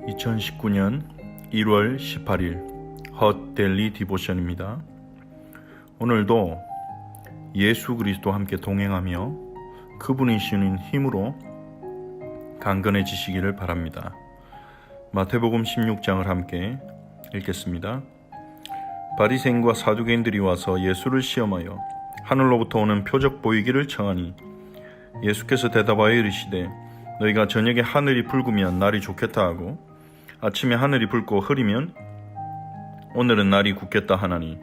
2019년 1월 18일 헛데일리 디보션입니다. 오늘도 예수 그리스도와 함께 동행하며 그분이 주는 힘으로 강건해지시기를 바랍니다. 마태복음 16장을 함께 읽겠습니다. 바리새인과 사두개인들이 와서 예수를 시험하여 하늘로부터 오는 표적 보이기를 청하니 예수께서 대답하여 이르시되 너희가 저녁에 하늘이 붉으면 날이 좋겠다 하고 아침에 하늘이 붉고 흐리면 오늘은 날이 굳겠다 하나니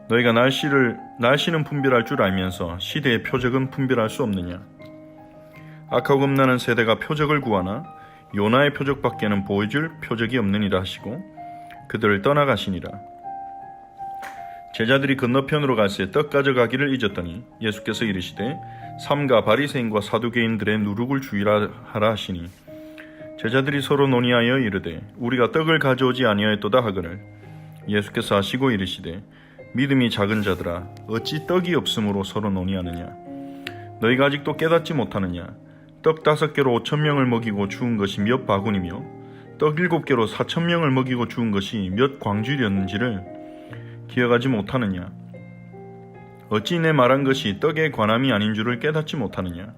너희가 날씨는 분별할 줄 알면서 시대의 표적은 분별할 수 없느냐. 악하고 음란한 세대가 표적을 구하나 요나의 표적밖에는 보여줄 표적이 없느니라 하시고 그들을 떠나가시니라. 제자들이 건너편으로 갈새 떡 가져가기를 잊었더니 예수께서 이르시되 삼가 바리새인과 사두개인들의 누룩을 주의라 하라 하시니 제자들이 서로 논의하여 이르되 우리가 떡을 가져오지 아니하였도다 하거늘 예수께서 하시고 이르시되 믿음이 작은 자들아 어찌 떡이 없으므로 서로 논의하느냐. 너희가 아직도 깨닫지 못하느냐. 떡 5개로 5,000명을 먹이고 죽은 것이 몇 바구니며 떡 7개로 4,000명을 먹이고 죽은 것이 몇 광줄이었는지를 기억하지 못하느냐. 어찌 내 말한 것이 떡에 관함이 아닌 줄을 깨닫지 못하느냐.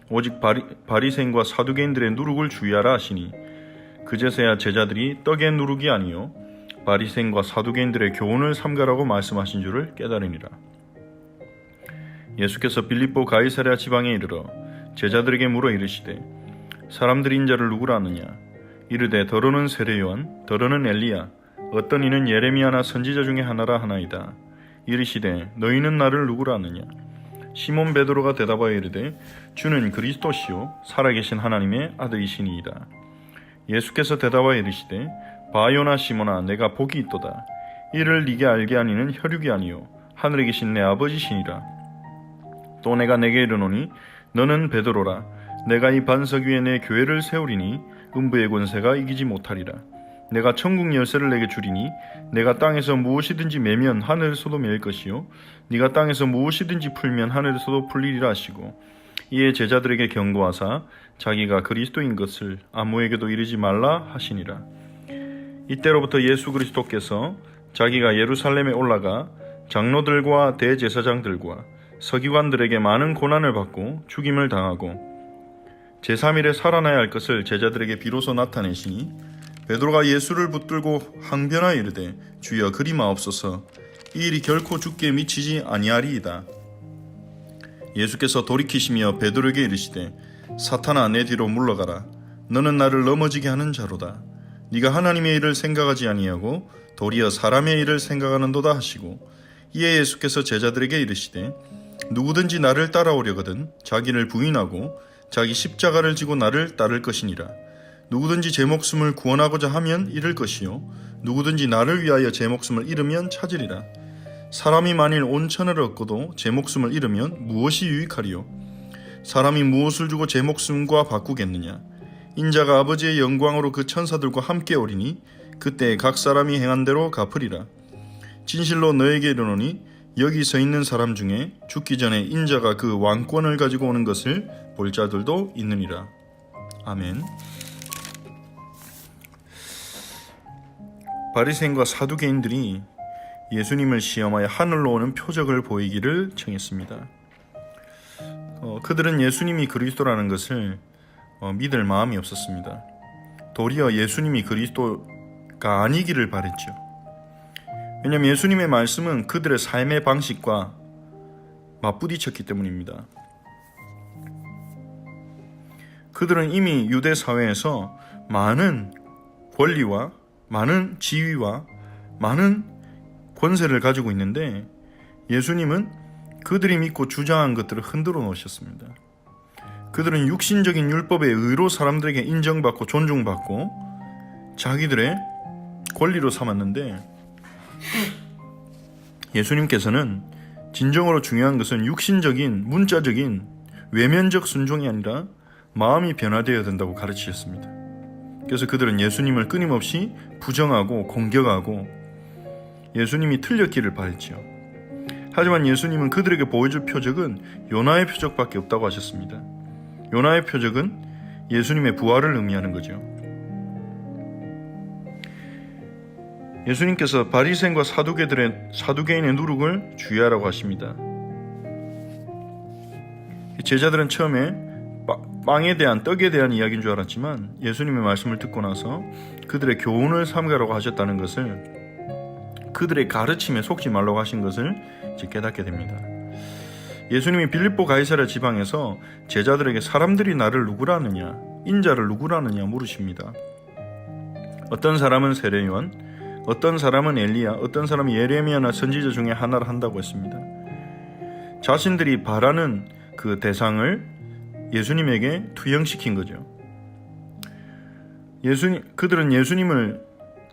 오직 바리새인과 사두개인들의 누룩을 주의하라 하시니 그제서야 제자들이 떡의 누룩이 아니요 바리새인과 사두개인들의 교훈을 삼가라고 말씀하신 줄을 깨달으니라. 예수께서 빌립보 가이사랴 지방에 이르러 제자들에게 물어 이르시되 사람들이 인자를 누구라 하느냐. 이르되 더러는 세례 요한 더러는 엘리야 어떤 이는 예레미야나 선지자 중에 하나라 하나이다. 이르시되 너희는 나를 누구라 하느냐. 시몬 베드로가 대답하여 이르되 주는 그리스도시요 살아계신 하나님의 아들이시니이다. 예수께서 대답하여 이르시되 바요나 시몬아 내가 복이 있도다. 이를 네게 알게 하니는 혈육이 아니요 하늘에 계신 내 아버지시니라. 또 내가 내게 이르노니 너는 베드로라. 내가 이 반석 위에 내 교회를 세우리니 음부의 권세가 이기지 못하리라. 내가 천국 열쇠를 내게 주리니 내가 땅에서 무엇이든지 매면 하늘에서도 맬 것이요 네가 땅에서 무엇이든지 풀면 하늘에서도 풀리리라 하시고 이에 제자들에게 경고하사 자기가 그리스도인 것을 아무에게도 이르지 말라 하시니라. 이때로부터 예수 그리스도께서 자기가 예루살렘에 올라가 장로들과 대제사장들과 서기관들에게 많은 고난을 받고 죽임을 당하고 제3일에 살아나야 할 것을 제자들에게 비로소 나타내시니 베드로가 예수를 붙들고 항변하여 이르되 주여 그리 마옵소서 이 일이 결코 주께 미치지 아니하리이다. 예수께서 돌이키시며 베드로에게 이르시되 사탄아 내 뒤로 물러가라. 너는 나를 넘어지게 하는 자로다. 네가 하나님의 일을 생각하지 아니하고 도리어 사람의 일을 생각하는도다 하시고 이에 예수께서 제자들에게 이르시되 누구든지 나를 따라오려거든 자기를 부인하고 자기 십자가를 지고 나를 따를 것이니라. 누구든지 제 목숨을 구원하고자 하면 잃을 것이요 누구든지 나를 위하여 제 목숨을 잃으면 찾으리라. 사람이 만일 온 천하를 얻고도 제 목숨을 잃으면 무엇이 유익하리요. 사람이 무엇을 주고 제 목숨과 바꾸겠느냐. 인자가 아버지의 영광으로 그 천사들과 함께 오리니 그때 각 사람이 행한 대로 갚으리라. 진실로 너에게 이르노니 여기 서 있는 사람 중에 죽기 전에 인자가 그 왕권을 가지고 오는 것을 볼 자들도 있느니라. 아멘. 바리새인과 사두개인들이 예수님을 시험하여 하늘로 오는 표적을 보이기를 청했습니다. 그들은 예수님이 그리스도라는 것을 믿을 마음이 없었습니다. 도리어 예수님이 그리스도가 아니기를 바랬죠. 왜냐하면 예수님의 말씀은 그들의 삶의 방식과 맞부딪혔기 때문입니다. 그들은 이미 유대 사회에서 많은 권리와 많은 지위와 많은 권세를 가지고 있는데 예수님은 그들이 믿고 주장한 것들을 흔들어 놓으셨습니다. 그들은 육신적인 율법의 의로 사람들에게 인정받고 존중받고 자기들의 권리로 삼았는데 예수님께서는 진정으로 중요한 것은 육신적인 문자적인 외면적 순종이 아니라 마음이 변화되어야 된다고 가르치셨습니다. 그래서 그들은 예수님을 끊임없이 부정하고 공격하고 예수님이 틀렸기를 바랬지요. 하지만 예수님은 그들에게 보여줄 표적은 요나의 표적밖에 없다고 하셨습니다. 요나의 표적은 예수님의 부활을 의미하는 거죠. 예수님께서 바리새인과 사두개인의 누룩을 주의하라고 하십니다. 제자들은 처음에 빵에 대한, 떡에 대한 이야기인 줄 알았지만 예수님의 말씀을 듣고 나서 그들의 교훈을 삼가라고 하셨다는 것을, 그들의 가르침에 속지 말라고 하신 것을 이제 깨닫게 됩니다. 예수님이 빌립보 가이사랴 지방에서 제자들에게 사람들이 나를 누구라 하느냐, 인자를 누구라 하느냐 물으십니다. 어떤 사람은 세례요한, 어떤 사람은 엘리야, 어떤 사람은 예레미야나 선지자 중에 하나를 한다고 했습니다. 자신들이 바라는 그 대상을 예수님에게 투영시킨 거죠. 그들은 예수님을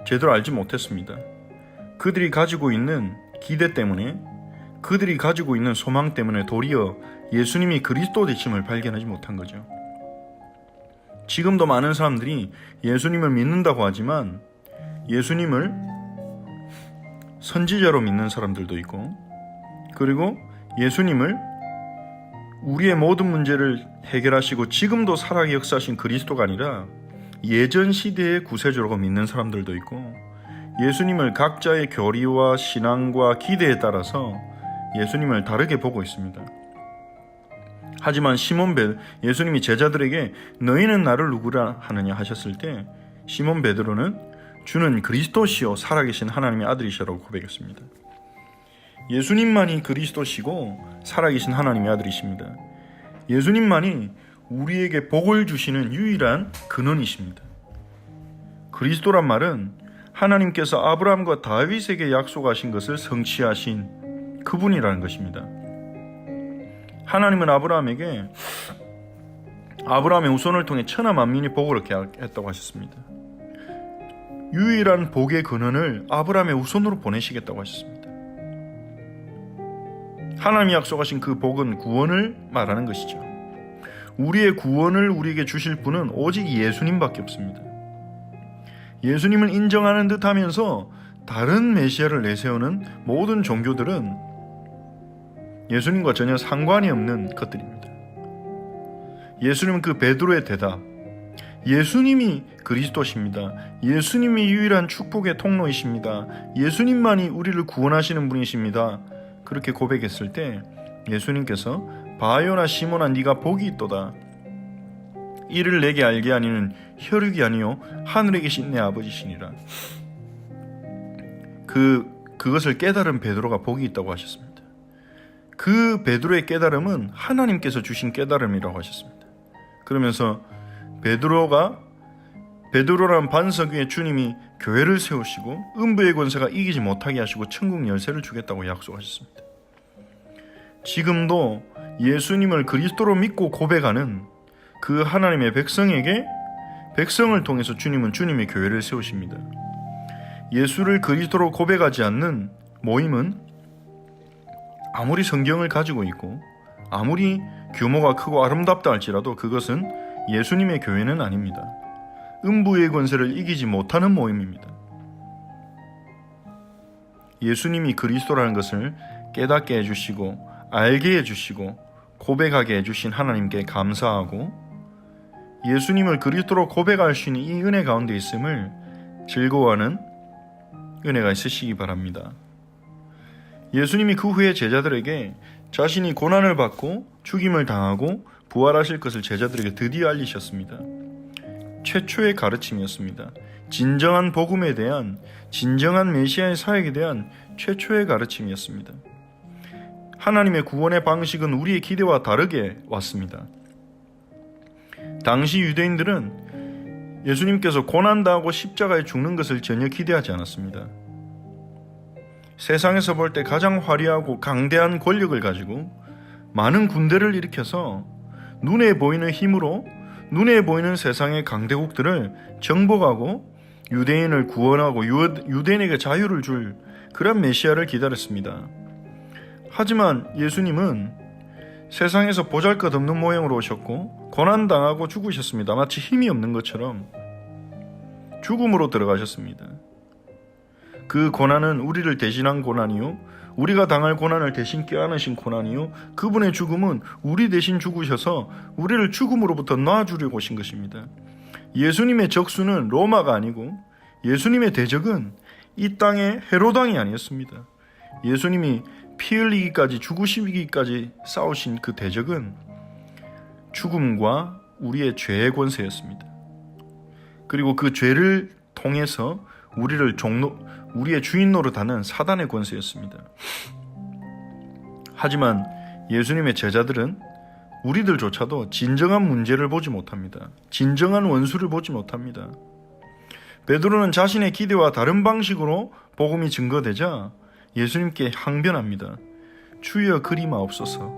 제대로 알지 못했습니다. 그들이 가지고 있는 기대 때문에, 그들이 가지고 있는 소망 때문에 도리어 예수님이 그리스도 되심을 발견하지 못한 거죠. 지금도 많은 사람들이 예수님을 믿는다고 하지만 예수님을 선지자로 믿는 사람들도 있고, 그리고 예수님을 우리의 모든 문제를 해결하시고 지금도 살아 역사하신 그리스도가 아니라 예전 시대의 구세주라고 믿는 사람들도 있고, 예수님을 각자의 교리와 신앙과 기대에 따라서 예수님을 다르게 보고 있습니다. 하지만 예수님이 제자들에게 너희는 나를 누구라 하느냐 하셨을 때 시몬 베드로는 주는 그리스도시요 살아계신 하나님의 아들이시라고 고백했습니다. 예수님만이 그리스도시고 살아계신 하나님의 아들이십니다. 예수님만이 우리에게 복을 주시는 유일한 근원이십니다. 그리스도란 말은 하나님께서 아브라함과 다윗에게 약속하신 것을 성취하신 그분이라는 것입니다. 하나님은 아브라함에게 아브라함의 후손을 통해 천하 만민이 복을 얻게 했다고 하셨습니다. 유일한 복의 근원을 아브라함의 후손으로 보내시겠다고 하셨습니다. 하나님이 약속하신 그 복은 구원을 말하는 것이죠. 우리의 구원을 우리에게 주실 분은 오직 예수님밖에 없습니다. 예수님을 인정하는 듯 하면서 다른 메시아를 내세우는 모든 종교들은 예수님과 전혀 상관이 없는 것들입니다. 예수님은 그 베드로의 대답, 예수님이 그리스도십니다. 예수님이 유일한 축복의 통로이십니다. 예수님만이 우리를 구원하시는 분이십니다. 그렇게 고백했을 때 예수님께서 바요나 시몬아 네가 복이 있도다. 이를 내게 알게 하니는 혈육이 아니요 하늘에 계신 내 아버지시니라. 그것을 깨달은 베드로가 복이 있다고 하셨습니다. 그 베드로의 깨달음은 하나님께서 주신 깨달음이라고 하셨습니다. 그러면서 베드로란 반석 위에 주님이 교회를 세우시고 음부의 권세가 이기지 못하게 하시고 천국 열쇠를 주겠다고 약속하셨습니다. 지금도 예수님을 그리스도로 믿고 고백하는 그 하나님의 백성을 통해서 주님은 주님의 교회를 세우십니다. 예수를 그리스도로 고백하지 않는 모임은 아무리 성경을 가지고 있고 아무리 규모가 크고 아름답다 할지라도 그것은 예수님의 교회는 아닙니다. 음부의 권세를 이기지 못하는 모임입니다. 예수님이 그리스도라는 것을 깨닫게 해주시고 알게 해주시고 고백하게 해주신 하나님께 감사하고 예수님을 그리스도로 고백할 수 있는 이 은혜 가운데 있음을 즐거워하는 은혜가 있으시기 바랍니다. 예수님이 그 후에 제자들에게 자신이 고난을 받고 죽임을 당하고 부활하실 것을 제자들에게 드디어 알리셨습니다. 최초의 가르침이었습니다. 진정한 복음에 대한, 진정한 메시아의 사역에 대한 최초의 가르침이었습니다. 하나님의 구원의 방식은 우리의 기대와 다르게 왔습니다. 당시 유대인들은 예수님께서 고난당하고 십자가에 죽는 것을 전혀 기대하지 않았습니다. 세상에서 볼 때 가장 화려하고 강대한 권력을 가지고 많은 군대를 일으켜서 눈에 보이는 힘으로 눈에 보이는 세상의 강대국들을 정복하고 유대인을 구원하고 유대인에게 자유를 줄 그런 메시아를 기다렸습니다. 하지만 예수님은 세상에서 보잘것없는 모형으로 오셨고 고난당하고 죽으셨습니다. 마치 힘이 없는 것처럼 죽음으로 들어가셨습니다. 그 고난은 우리를 대신한 고난이요 우리가 당할 고난을 대신 껴안으신 고난이요 그분의 죽음은 우리 대신 죽으셔서 우리를 죽음으로부터 놔주려고 오신 것입니다. 예수님의 적수는 로마가 아니고 예수님의 대적은 이 땅의 헤로당이 아니었습니다. 예수님이 피 흘리기까지 죽으시기까지 싸우신 그 대적은 죽음과 우리의 죄의 권세였습니다. 그리고 그 죄를 통해서 우리의 주인 노릇하는 사단의 권세였습니다. 하지만 예수님의 제자들은 우리들조차도 진정한 문제를 보지 못합니다. 진정한 원수를 보지 못합니다. 베드로는 자신의 기대와 다른 방식으로 복음이 증거되자 예수님께 항변합니다. 주여 그리 마옵소서.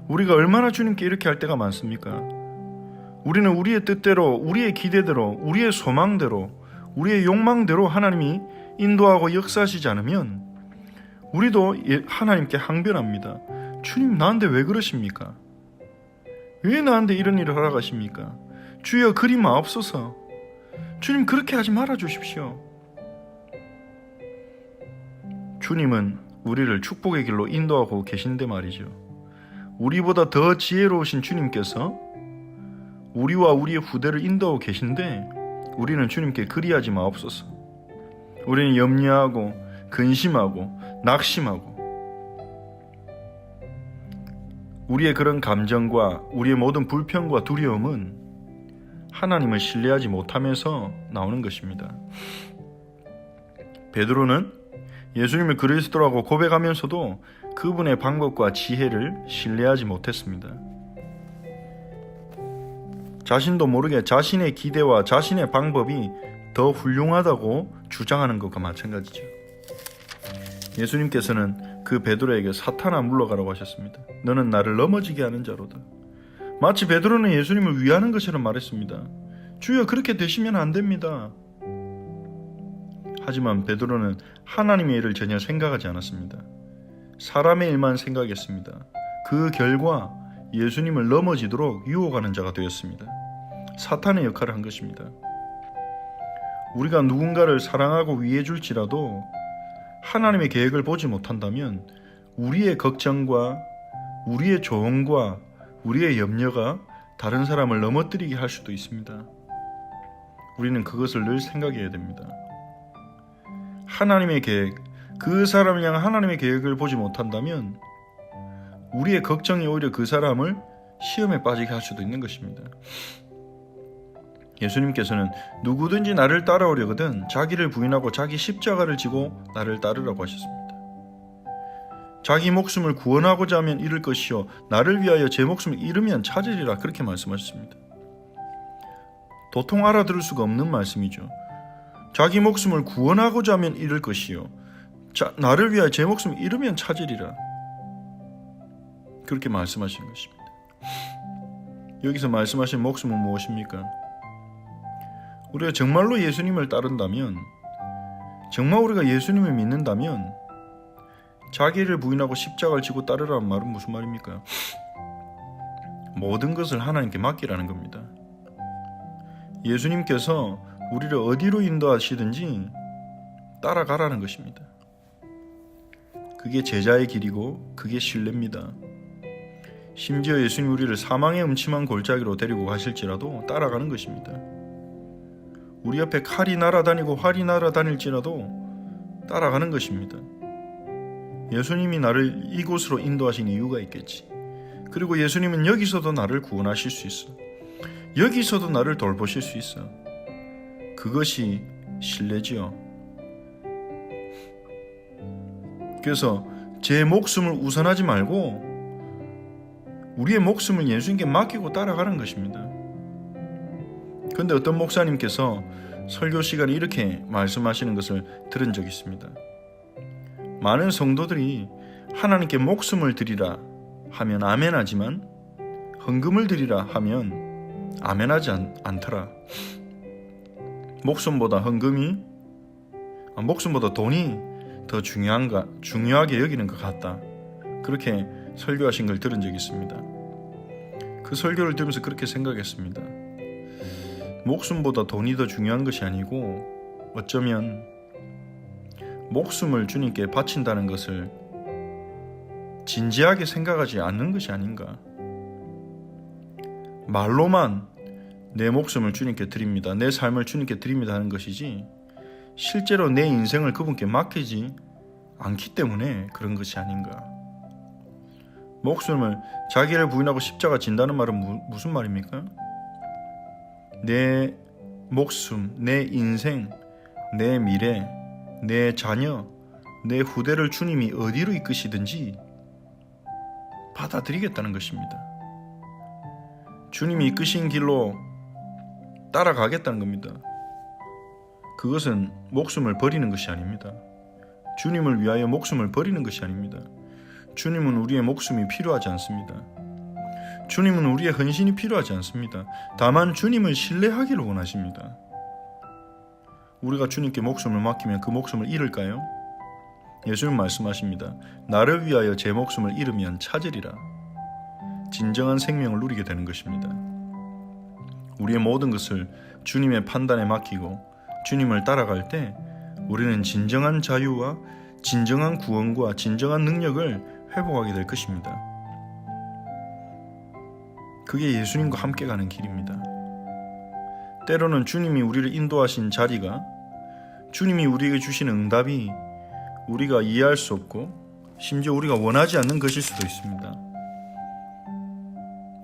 우리가 얼마나 주님께 이렇게 할 때가 많습니까? 우리는 우리의 뜻대로, 우리의 기대대로, 우리의 소망대로, 우리의 욕망대로 하나님이 인도하고 역사하시지 않으면 우리도 하나님께 항변합니다. 주님 나한테 왜 그러십니까? 왜 나한테 이런 일을 하라 가십니까? 주여 그리 마옵소서. 주님 그렇게 하지 말아 주십시오. 주님은 우리를 축복의 길로 인도하고 계신데 말이죠. 우리보다 더 지혜로우신 주님께서 우리와 우리의 후대를 인도하고 계신데 우리는 주님께 그리하지 마옵소서. 우리는 염려하고 근심하고 낙심하고 우리의 그런 감정과 우리의 모든 불평과 두려움은 하나님을 신뢰하지 못하면서 나오는 것입니다. 베드로는 예수님을 그리스도라고 고백하면서도 그분의 방법과 지혜를 신뢰하지 못했습니다. 자신도 모르게 자신의 기대와 자신의 방법이 더 훌륭하다고 주장하는 것과 마찬가지죠. 예수님께서는 그 베드로에게 사탄아 물러가라고 하셨습니다. 너는 나를 넘어지게 하는 자로다. 마치 베드로는 예수님을 위하는 것처럼 말했습니다. 주여 그렇게 되시면 안 됩니다. 하지만 베드로는 하나님의 일을 전혀 생각하지 않았습니다. 사람의 일만 생각했습니다. 그 결과 예수님을 넘어지도록 유혹하는 자가 되었습니다. 사탄의 역할을 한 것입니다. 우리가 누군가를 사랑하고 위해줄지라도 하나님의 계획을 보지 못한다면 우리의 걱정과 우리의 조언과 우리의 염려가 다른 사람을 넘어뜨리게 할 수도 있습니다. 우리는 그것을 늘 생각해야 됩니다. 하나님의 계획, 그 사람을 향한 하나님의 계획을 보지 못한다면 우리의 걱정이 오히려 그 사람을 시험에 빠지게 할 수도 있는 것입니다. 예수님께서는 누구든지 나를 따라오려거든 자기를 부인하고 자기 십자가를 지고 나를 따르라고 하셨습니다. 자기 목숨을 구원하고자 하면 잃을 것이요 나를 위하여 제 목숨을 잃으면 찾으리라 그렇게 말씀하셨습니다. 도통 알아들을 수가 없는 말씀이죠. 자기 목숨을 구원하고자 하면 잃을 것이요 나를 위하여 제 목숨을 잃으면 찾으리라 그렇게 말씀하신 것입니다. 여기서 말씀하신 목숨은 무엇입니까? 우리가 정말로 예수님을 따른다면, 정말 우리가 예수님을 믿는다면 자기를 부인하고 십자가를 지고 따르라는 말은 무슨 말입니까? 모든 것을 하나님께 맡기라는 겁니다. 예수님께서 우리를 어디로 인도하시든지 따라가라는 것입니다. 그게 제자의 길이고 그게 신뢰입니다. 심지어 예수님 우리를 사망의 음침한 골짜기로 데리고 가실지라도 따라가는 것입니다. 우리 옆에 칼이 날아다니고 활이 날아다닐지라도 따라가는 것입니다. 예수님이 나를 이곳으로 인도하신 이유가 있겠지. 그리고 예수님은 여기서도 나를 구원하실 수 있어. 여기서도 나를 돌보실 수 있어. 그것이 신뢰지요. 그래서 제 목숨을 우선하지 말고 우리의 목숨을 예수님께 맡기고 따라가는 것입니다. 그런데 어떤 목사님께서 설교 시간에 이렇게 말씀하시는 것을 들은 적이 있습니다. 많은 성도들이 하나님께 목숨을 드리라 하면 아멘하지만 헌금을 드리라 하면 아멘하지 않더라. 목숨보다 돈이 더 중요하게 여기는 것 같다. 그렇게 설교하신 걸 들은 적이 있습니다. 그 설교를 들으면서 그렇게 생각했습니다. 목숨보다 돈이 더 중요한 것이 아니고 어쩌면 목숨을 주님께 바친다는 것을 진지하게 생각하지 않는 것이 아닌가. 말로만 내 목숨을 주님께 드립니다, 내 삶을 주님께 드립니다 하는 것이지 실제로 내 인생을 그분께 맡기지 않기 때문에 그런 것이 아닌가. 목숨을 자기를 부인하고 십자가 진다는 말은 무슨 말입니까? 내 목숨, 내 인생, 내 미래, 내 자녀, 내 후대를 주님이 어디로 이끄시든지 받아들이겠다는 것입니다. 주님이 이끄신 길로 따라가겠다는 겁니다. 그것은 목숨을 버리는 것이 아닙니다. 주님을 위하여 목숨을 버리는 것이 아닙니다. 주님은 우리의 목숨이 필요하지 않습니다. 주님은 우리의 헌신이 필요하지 않습니다. 다만 주님을 신뢰하기를 원하십니다. 우리가 주님께 목숨을 맡기면 그 목숨을 잃을까요? 예수님 말씀하십니다. 나를 위하여 제 목숨을 잃으면 찾으리라. 진정한 생명을 누리게 되는 것입니다. 우리의 모든 것을 주님의 판단에 맡기고 주님을 따라갈 때 우리는 진정한 자유와 진정한 구원과 진정한 능력을 회복하게 될 것입니다. 그게 예수님과 함께 가는 길입니다. 때로는 주님이 우리를 인도하신 자리가, 주님이 우리에게 주시는 응답이 우리가 이해할 수 없고 심지어 우리가 원하지 않는 것일 수도 있습니다.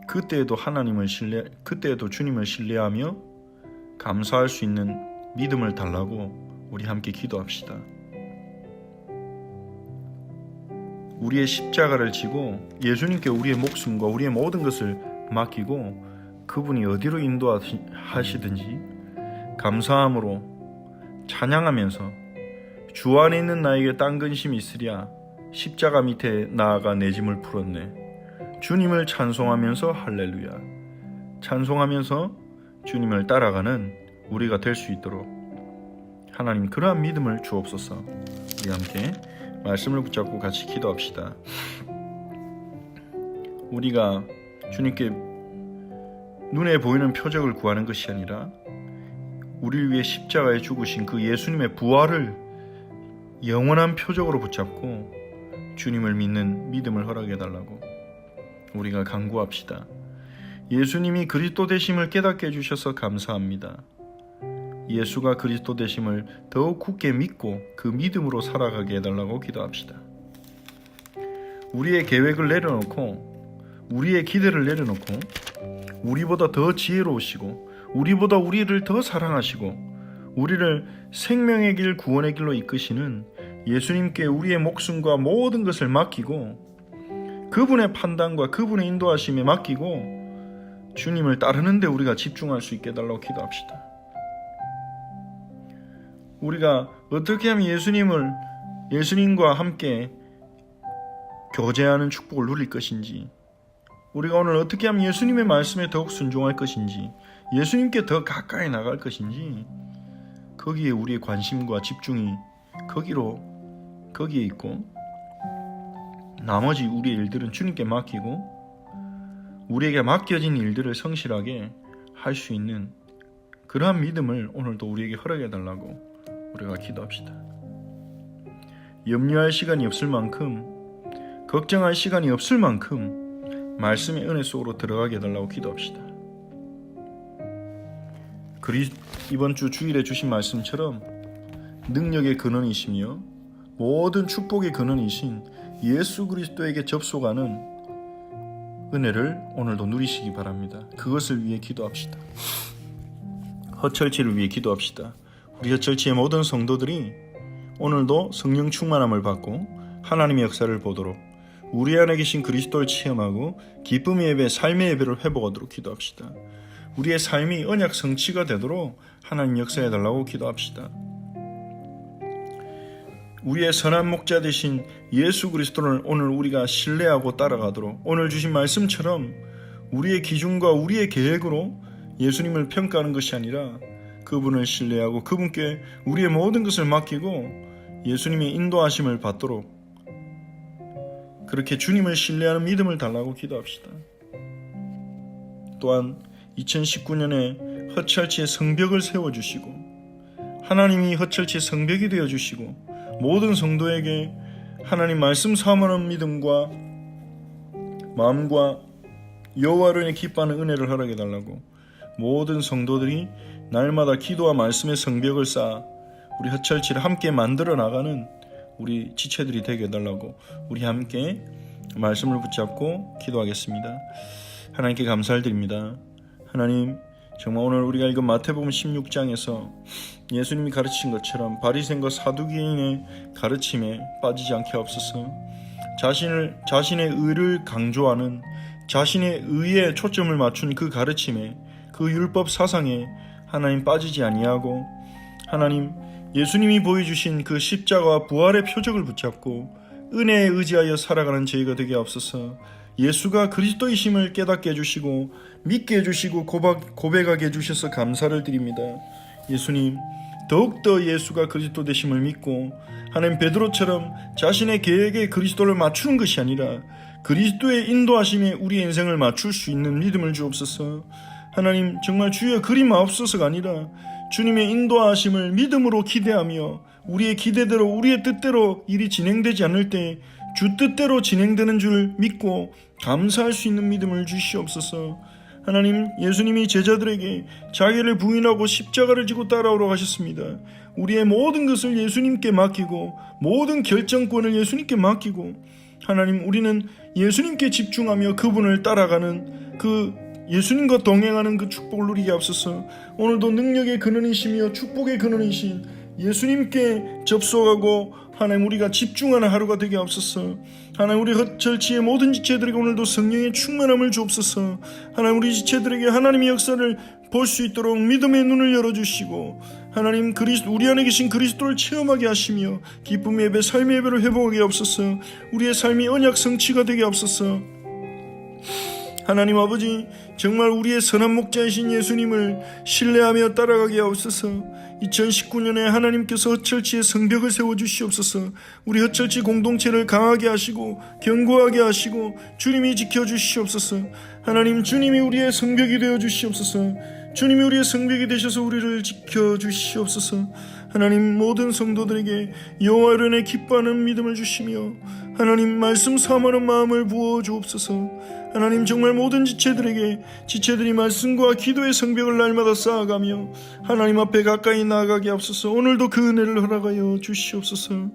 그때에도 주님을 신뢰하며 감사할 수 있는 믿음을 달라고 우리 함께 기도합시다. 우리의 십자가를 지고 예수님께 우리의 목숨과 우리의 모든 것을 맡기고 그분이 어디로 인도하시든지 감사함으로 찬양하면서 주 안에 있는 나에게 딴 근심이 있으랴 십자가 밑에 나아가 내 짐을 풀었네. 주님을 찬송하면서 할렐루야, 찬송하면서 주님을 따라가는 우리가 될 수 있도록 하나님 그러한 믿음을 주옵소서. 우리 함께 말씀을 붙잡고 같이 기도합시다. 우리가 주님께 눈에 보이는 표적을 구하는 것이 아니라 우리를 위해 십자가에 죽으신 그 예수님의 부활을 영원한 표적으로 붙잡고 주님을 믿는 믿음을 허락해달라고 우리가 간구합시다. 예수님이 그리스도 되심을 깨닫게 해주셔서 감사합니다. 예수가 그리스도 되심을 더욱 굳게 믿고 그 믿음으로 살아가게 해달라고 기도합시다. 우리의 계획을 내려놓고 우리의 기대를 내려놓고 우리보다 더 지혜로우시고 우리보다 우리를 더 사랑하시고 우리를 생명의 길 구원의 길로 이끄시는 예수님께 우리의 목숨과 모든 것을 맡기고 그분의 판단과 그분의 인도하심에 맡기고 주님을 따르는 데 우리가 집중할 수 있게 해달라고 기도합시다. 우리가 어떻게 하면 예수님과 함께 교제하는 축복을 누릴 것인지, 우리가 오늘 어떻게 하면 예수님의 말씀에 더욱 순종할 것인지, 예수님께 더 가까이 나갈 것인지, 거기에 우리의 관심과 집중이 거기에 있고, 나머지 우리의 일들은 주님께 맡기고 우리에게 맡겨진 일들을 성실하게 할 수 있는 그러한 믿음을 오늘도 우리에게 허락해 달라고 우리가 기도합시다. 염려할 시간이 없을 만큼, 걱정할 시간이 없을 만큼 말씀의 은혜 속으로 들어가게 해달라고 기도합시다. 이번 주 주일에 주신 말씀처럼 능력의 근원이시며 모든 축복의 근원이신 예수 그리스도에게 접속하는 은혜를 오늘도 누리시기 바랍니다. 그것을 위해 기도합시다. 허철치를 위해 기도합시다. 우리 허철치의 모든 성도들이 오늘도 성령 충만함을 받고 하나님의 역사를 보도록, 우리 안에 계신 그리스도를 체험하고 기쁨의 예배, 삶의 예배를 회복하도록 기도합시다. 우리의 삶이 언약 성취가 되도록 하나님 역사해달라고 기도합시다. 우리의 선한 목자 되신 예수 그리스도를 오늘 우리가 신뢰하고 따라가도록, 오늘 주신 말씀처럼 우리의 기준과 우리의 계획으로 예수님을 평가하는 것이 아니라 그분을 신뢰하고 그분께 우리의 모든 것을 맡기고 예수님의 인도하심을 받도록, 그렇게 주님을 신뢰하는 믿음을 달라고 기도합시다. 또한 2019년에 허철치의 성벽을 세워주시고 하나님이 허철치의 성벽이 되어주시고 모든 성도에게 하나님 말씀 사모하는 믿음과 마음과 여호와를 인해 기뻐하는 은혜를 허락해 달라고 모든 성도들이 날마다 기도와 말씀의 성벽을 쌓아 우리 허철치를 함께 만들어 나가는 우리 지체들이 되게 해달라고 우리 함께 말씀을 붙잡고 기도하겠습니다. 하나님께 감사를 드립니다. 하나님, 정말 오늘 우리가 읽은 마태복음 16장에서 예수님이 가르치신 것처럼 바리새인과 사두개인의 가르침에 빠지지 않게 하옵소서. 자신의 의를 강조하는, 자신의 의에 초점을 맞춘 그 가르침에, 그 율법 사상에 하나님 빠지지 아니하고, 하나님 예수님이 보여주신 그 십자가와 부활의 표적을 붙잡고 은혜에 의지하여 살아가는 저희가 되게 하옵소서. 예수가 그리스도이심을 깨닫게 해주시고 믿게 해주시고 고백하게 해주셔서 감사를 드립니다. 예수님, 더욱더 예수가 그리스도 되심을 믿고 하나님 베드로처럼 자신의 계획에 그리스도를 맞추는 것이 아니라 그리스도의 인도하심에 우리 인생을 맞출 수 있는 믿음을 주옵소서. 하나님, 정말 주여 그리마옵소서가 아니라 주님의 인도하심을 믿음으로 기대하며 우리의 기대대로 우리의 뜻대로 일이 진행되지 않을 때 주 뜻대로 진행되는 줄 믿고 감사할 수 있는 믿음을 주시옵소서. 하나님, 예수님이 제자들에게 자기를 부인하고 십자가를 지고 따라오라고 하셨습니다. 우리의 모든 것을 예수님께 맡기고 모든 결정권을 예수님께 맡기고 하나님, 우리는 예수님께 집중하며 그분을 따라가는 그 예수님과 동행하는 그 축복을 누리게 하옵소서. 오늘도 능력의 근원이시며 축복의 근원이신 예수님께 접속하고 하나님 우리가 집중하는 하루가 되게 하옵소서. 하나님, 우리 헛철치의 모든 지체들에게 오늘도 성령의 충만함을 주옵소서. 하나님, 우리 지체들에게 하나님의 역사를 볼 수 있도록 믿음의 눈을 열어주시고 하나님, 우리 안에 계신 그리스도를 체험하게 하시며 기쁨의 예배, 삶의 예배를 회복하게 하옵소서. 우리의 삶이 언약 성취가 되게 하옵소서. 하나님 아버지, 정말 우리의 선한 목자이신 예수님을 신뢰하며 따라가게 하옵소서. 2019년에 하나님께서 헛철치의 성벽을 세워주시옵소서. 우리 헛철치 공동체를 강하게 하시고 견고하게 하시고 주님이 지켜주시옵소서. 하나님, 주님이 우리의 성벽이 되어주시옵소서. 주님이 우리의 성벽이 되셔서 우리를 지켜주시옵소서. 하나님, 모든 성도들에게 여호와 이름에 기뻐하는 믿음을 주시며 하나님 말씀 삼하는 마음을 부어주옵소서. 하나님, 정말 모든 지체들이 말씀과 기도의 성벽을 날마다 쌓아가며 하나님 앞에 가까이 나아가게 하옵소서. 오늘도 그 은혜를 허락하여 주시옵소서.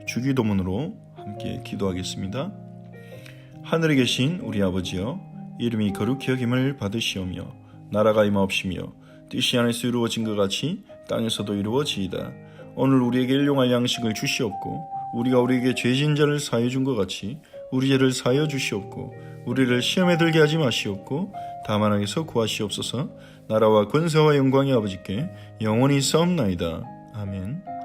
주기도문으로 함께 기도하겠습니다. 하늘에 계신 우리 아버지여, 이름이 거룩히 여김을 받으시오며 나라가 임하옵시며 뜻이 하늘에서 이루어진 것 같이 땅에서도 이루어지이다. 오늘 우리에게 일용할 양식을 주시옵고 우리가 우리에게 죄진 자를 사하여 준 것 같이 우리 죄를 사하여 주시옵고 우리를 시험에 들게 하지 마시옵고 다만 악에서 구하시옵소서. 나라와 권세와 영광이 아버지께 영원히 있사옵나이다. 아멘.